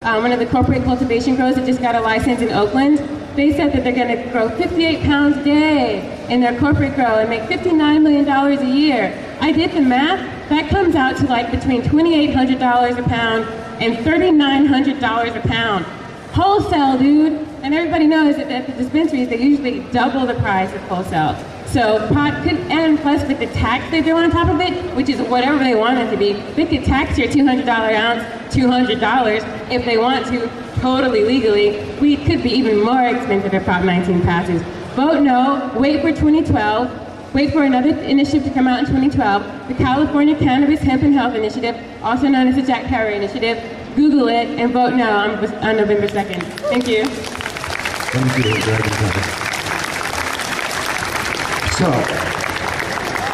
One of the corporate cultivation grows that just got a license in Oakland. They said that they're going to grow 58 pounds a day in their corporate grow and make $59 million a year. I did the math. That comes out to like between $2,800 a pound and $3,900 a pound. Wholesale, dude. And everybody knows that at the dispensaries, they usually double the price of wholesale. So pot could, and plus with the tax they throw on top of it, which is whatever they want it to be, they could tax your $200 ounce $200 if they want to, totally legally. We could be even more expensive if Prop 19 passes. Vote no, wait for 2012, wait for another initiative to come out in 2012, the California Cannabis, Hemp, and Health Initiative, also known as the Jack Perry Initiative. Google it and vote no on November 2nd. Thank you. Thank you, Dragon Company. So,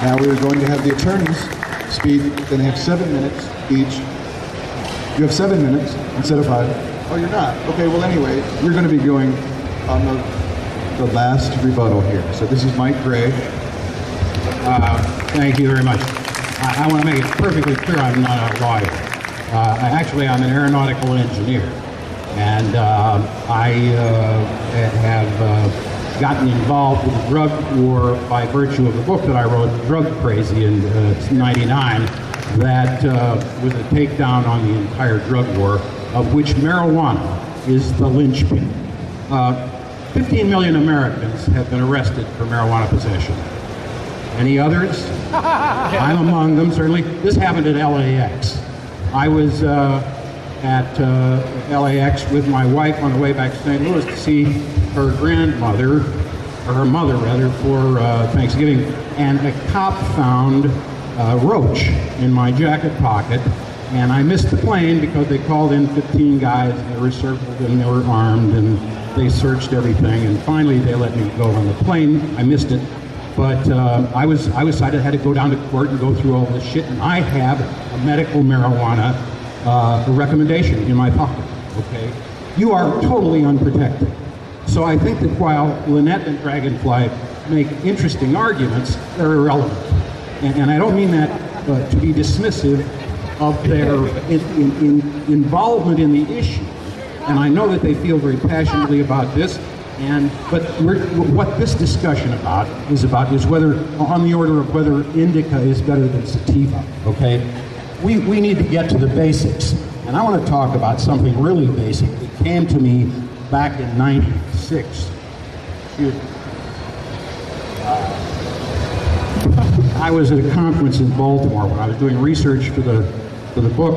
now we're going to have the attorneys speak. They're going to have 7 minutes each. You have 7 minutes instead of 5. Oh, you're not? Okay, well anyway, you're going to be going on the last rebuttal here. So this is Mike Gray. Thank you very much. I want to make it perfectly clear I'm not a lawyer. Actually, I'm an aeronautical engineer. And I have gotten involved with the drug war by virtue of the book that I wrote, Drug Crazy, in '99, that was a takedown on the entire drug war, of which marijuana is the linchpin. 15 million Americans have been arrested for marijuana possession. Any others? I'm among them, certainly. This happened at LAX. I was at LAX with my wife on the way back to St. Louis to see her grandmother, or her mother rather, for Thanksgiving, and a cop found a roach in my jacket pocket, and I missed the plane because they called in 15 guys, they were circled and they were armed, and they searched everything, and finally they let me go on the plane. I missed it, but I was cited, had to go down to court and go through all this shit, and I have a medical marijuana recommendation in my pocket, okay? You are totally unprotected. So I think that while Lynette and Dragonfly make interesting arguments, they're irrelevant. And I don't mean that to be dismissive of their involvement in the issue. And I know that they feel very passionately about this. But what this discussion is whether, on the order of whether indica is better than sativa, okay? We need to get to the basics. And I want to talk about something really basic that came to me back in '96. I was at a conference in Baltimore when I was doing research for the book,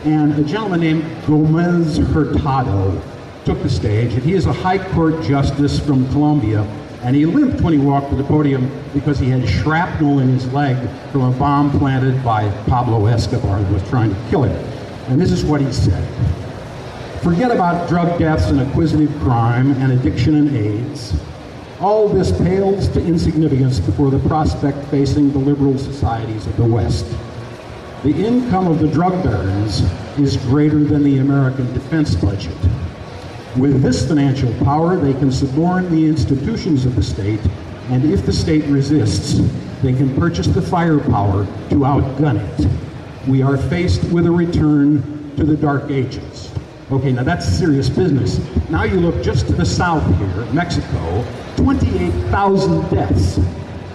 and a gentleman named Gomez Hurtado took the stage, and he is a high court justice from Colombia, and he limped when he walked to the podium because he had shrapnel in his leg from a bomb planted by Pablo Escobar who was trying to kill him. And this is what he said. Forget about drug deaths and acquisitive crime and addiction and AIDS. All this pales to insignificance before the prospect facing the liberal societies of the West. The income of the drug barons is greater than the American defense budget. With this financial power, they can suborn the institutions of the state, and if the state resists, they can purchase the firepower to outgun it. We are faced with a return to the Dark Ages. Okay, now that's serious business. Now you look just to the south here, Mexico, 28,000 deaths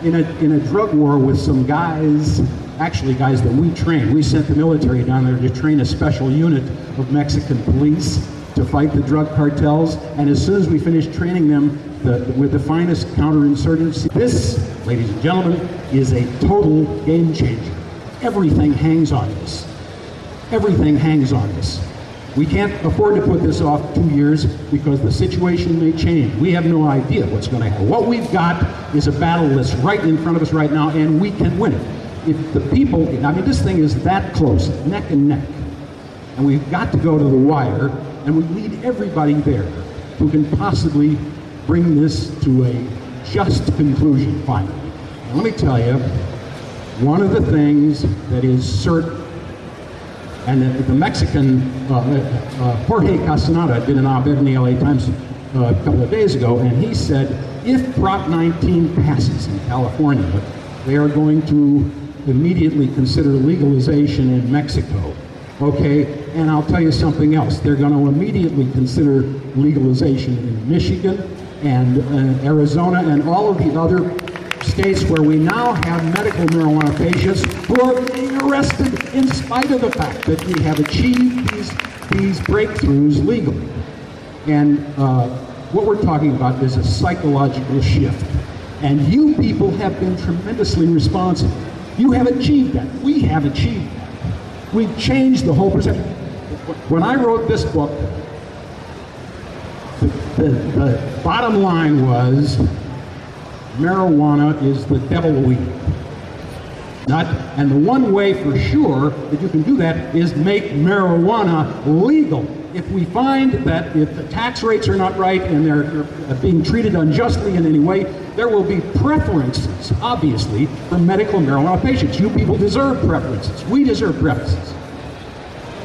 in a drug war with some guys, actually guys that we trained. We sent the military down there to train a special unit of Mexican police to fight the drug cartels, and as soon as we finished training them with the finest counterinsurgency, this, ladies and gentlemen, is a total game changer. Everything hangs on this. Everything hangs on this. We can't afford to put this off 2 years because the situation may change. We have no idea what's going to happen. What we've got is a battle that's right in front of us right now, and we can win it. If the people, I mean, this thing is that close, neck and neck, and we've got to go to the wire, and we need everybody there who can possibly bring this to a just conclusion finally. And let me tell you, one of the things that is certain, and the Mexican, Jorge Castaneda did an op-ed in the LA Times a couple of days ago, and he said, if Prop 19 passes in California, they are going to immediately consider legalization in Mexico. Okay, and I'll tell you something else. They're going to immediately consider legalization in Michigan and Arizona and all of the other states where we now have medical marijuana patients who are being arrested in spite of the fact that we have achieved these breakthroughs legally. And what we're talking about is a psychological shift. And you people have been tremendously responsible. You have achieved that. We have achieved that. We've changed the whole perception. When I wrote this book, the bottom line was marijuana is the devil weed. And the one way for sure that you can do that is make marijuana legal. If we find that if the tax rates are not right and they're being treated unjustly in any way, there will be preferences, obviously, for medical marijuana patients. You people deserve preferences. We deserve preferences.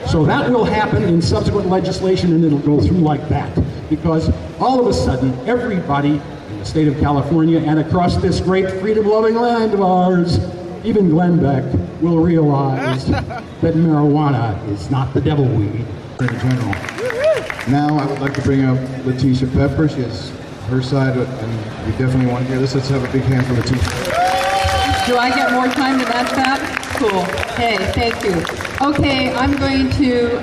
So that will happen in subsequent legislation, and it'll go through like that. Because all of a sudden, everybody in the state of California and across this great freedom-loving land of ours, even Glenn Beck, will realize that marijuana is not the devil weed. Attorney General. Now I would like to bring up Letitia Pepper. She has her side, and we definitely want to hear this. Let's have a big hand for Letitia. Do I get more time to match that? Cool. Hey, thank you. Okay, I'm going to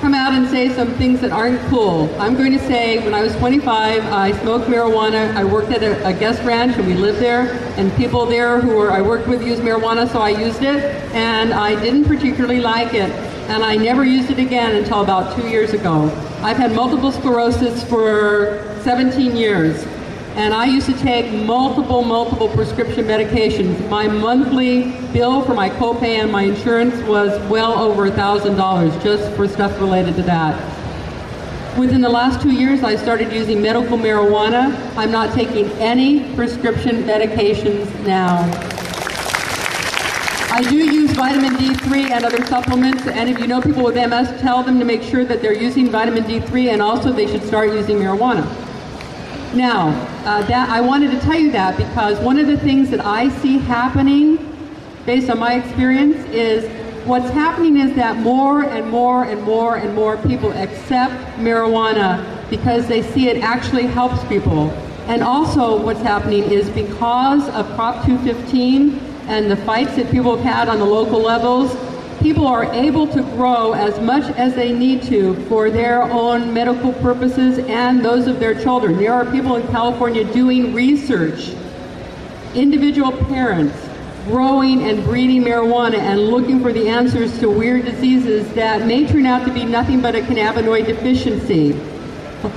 come out and say some things that aren't cool. I'm going to say when I was 25, I smoked marijuana. I worked at a guest ranch, and we lived there, and people there I worked with used marijuana, so I used it, and I didn't particularly like it. And I never used it again until about 2 years ago. I've had multiple sclerosis for 17 years, and I used to take multiple prescription medications. My monthly bill for my copay and my insurance was well over $1,000 just for stuff related to that. Within the last 2 years, I started using medical marijuana. I'm not taking any prescription medications now. I do use vitamin D3 and other supplements, and if you know people with MS, tell them to make sure that they're using vitamin D3, and also they should start using marijuana. Now, I wanted to tell you that because one of the things that I see happening, based on my experience, is what's happening is that more and more people accept marijuana because they see it actually helps people. And also what's happening is because of Prop 215, and the fights that people have had on the local levels, people are able to grow as much as they need to for their own medical purposes and those of their children. There are people in California doing research, individual parents growing and breeding marijuana and looking for the answers to weird diseases that may turn out to be nothing but a cannabinoid deficiency.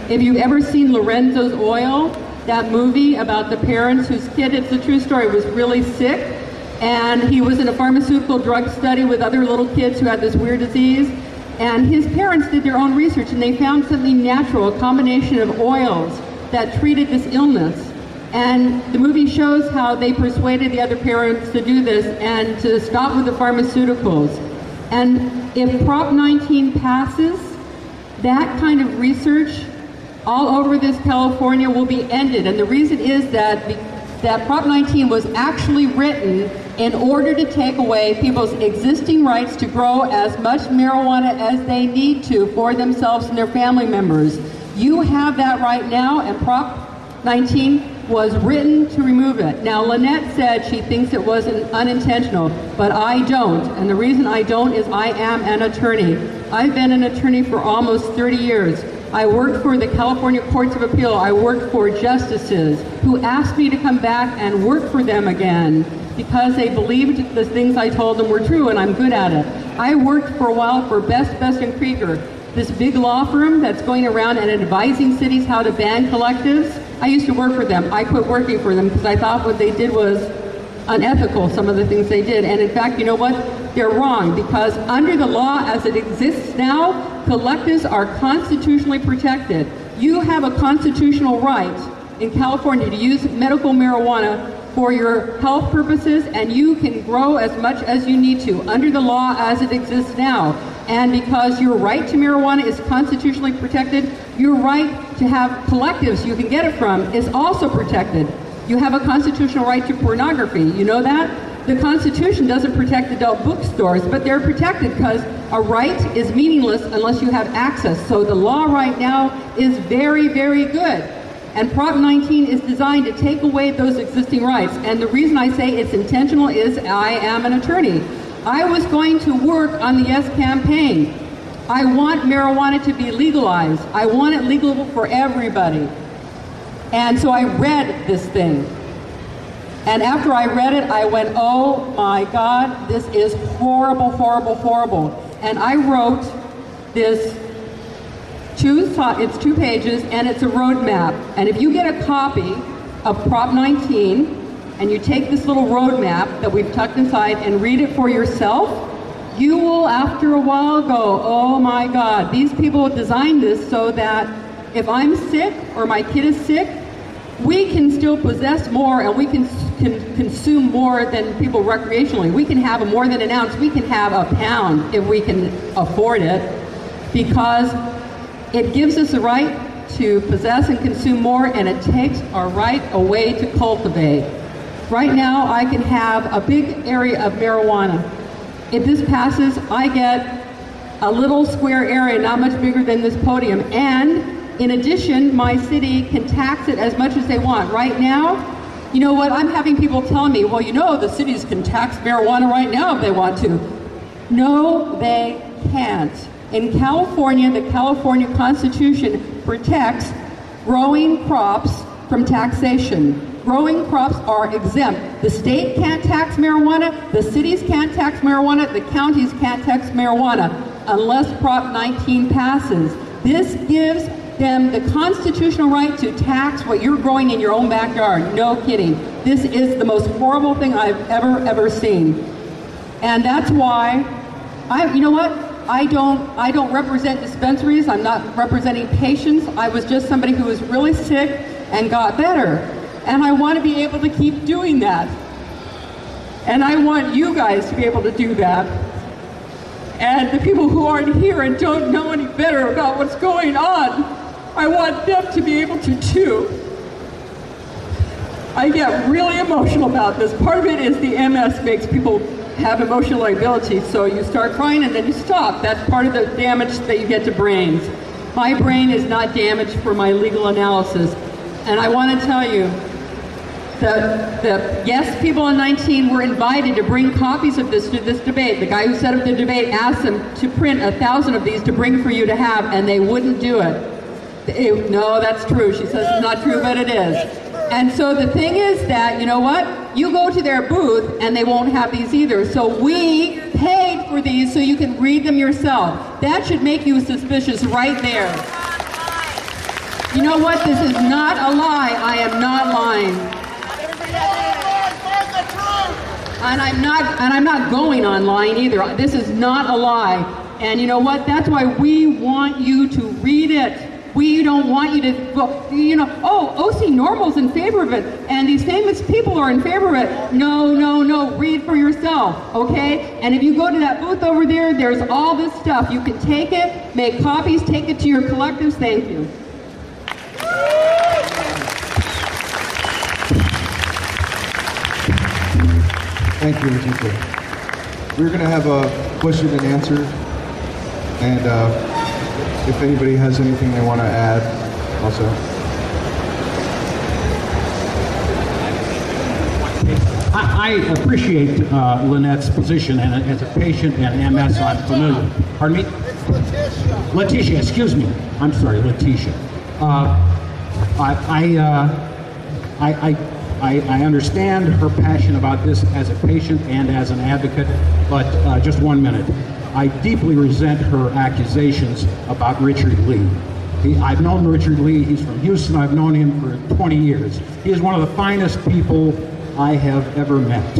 If you've ever seen Lorenzo's Oil, that movie about the parents whose kid, it's a true story, was really sick, and he was in a pharmaceutical drug study with other little kids who had this weird disease, and his parents did their own research, and they found something natural, a combination of oils that treated this illness. And the movie shows how they persuaded the other parents to do this and to stop with the pharmaceuticals. And if Prop 19 passes, that kind of research all over this California will be ended. And the reason is that Prop 19 was actually written in order to take away people's existing rights to grow as much marijuana as they need to for themselves and their family members. You have that right now, and Prop 19 was written to remove it. Now, Lynette said she thinks it wasn't unintentional, but I don't. And the reason I don't is I am an attorney. I've been an attorney for almost 30 years. I worked for the California Courts of Appeal. I worked for justices who asked me to come back and work for them again because they believed the things I told them were true, and I'm good at it. I worked for a while for Best & Krieger, this big law firm that's going around and advising cities how to ban collectives. I used to work for them. I quit working for them because I thought what they did was unethical, some of the things they did. And in fact, you know what? They're wrong, because under the law as it exists now, collectives are constitutionally protected. You have a constitutional right in California to use medical marijuana for your health purposes, and you can grow as much as you need to under the law as it exists now. And because your right to marijuana is constitutionally protected, your right to have collectives you can get it from is also protected. You have a constitutional right to pornography. You know that? The Constitution doesn't protect adult bookstores, but they're protected because a right is meaningless unless you have access. So the law right now is very, very good. And Prop 19 is designed to take away those existing rights. And the reason I say it's intentional is I am an attorney. I was going to work on the Yes campaign. I want marijuana to be legalized. I want it legal for everybody. And so I read this thing. And after I read it, I went, oh my God, this is horrible, horrible, horrible. And I wrote this, it's 2 pages, and it's a roadmap. And if you get a copy of Prop 19, and you take this little roadmap that we've tucked inside and read it for yourself, you will, after a while, go, oh my God, these people designed this so that if I'm sick or my kid is sick, we can still possess more and we can consume more than people recreationally. We can have more than an ounce. We can have a pound if we can afford it, because it gives us a right to possess and consume more, and it takes our right away to cultivate. Right now, I can have a big area of marijuana. If this passes, I get a little square area, not much bigger than this podium, and in addition, my city can tax it as much as they want. Right now, you know what, I'm having people telling me, well, you know, the cities can tax marijuana right now if they want to. No, they can't. In California, the California Constitution protects growing crops from taxation. Growing crops are exempt. The state can't tax marijuana, the cities can't tax marijuana, the counties can't tax marijuana unless Prop 19 passes. This gives them the constitutional right to tax what you're growing in your own backyard. No kidding. This is the most horrible thing I've ever seen. And that's why you know what? I don't represent dispensaries. I'm not representing patients. I was just somebody who was really sick and got better. And I want to be able to keep doing that. And I want you guys to be able to do that. And the people who aren't here and don't know any better about what's going on, I want them to be able to too. I get really emotional about this. Part of it is the MS makes people have emotional lability, so you start crying and then you stop. That's part of the damage that you get to brains. My brain is not damaged for my legal analysis. And I want to tell you, the yes people in 19 were invited to bring copies of this to this debate. The guy who set up the debate asked them to print 1,000 of these to bring for you to have, and they wouldn't do it. No, that's true. She says it's not true, but it is. And so the thing is that, you know what? You go to their booth and they won't have these either. So we paid for these so you can read them yourself. That should make you suspicious right there. You know what? This is not a lie. I am not lying. And I'm not going on lying either. This is not a lie. And you know what? That's why we want you to read it. We don't want you to go, you know, oh, OC Normal's in favor of it, and these famous people are in favor of it. No, no, no, read for yourself, okay? And if you go to that booth over there, there's all this stuff. You can take it, make copies, take it to your collectives. Thank you. Thank you, Leticia. We're going to have a question and answer, and if anybody has anything they want to add, also. I appreciate Lynette's position, and as a patient and MS, I'm familiar. Pardon me? Leticia, excuse me. I'm sorry, Leticia. I understand her passion about this as a patient and as an advocate, but just 1 minute. I deeply resent her accusations about Richard Lee. I've known Richard Lee. He's from Houston. I've known him for 20 years. He is one of the finest people I have ever met.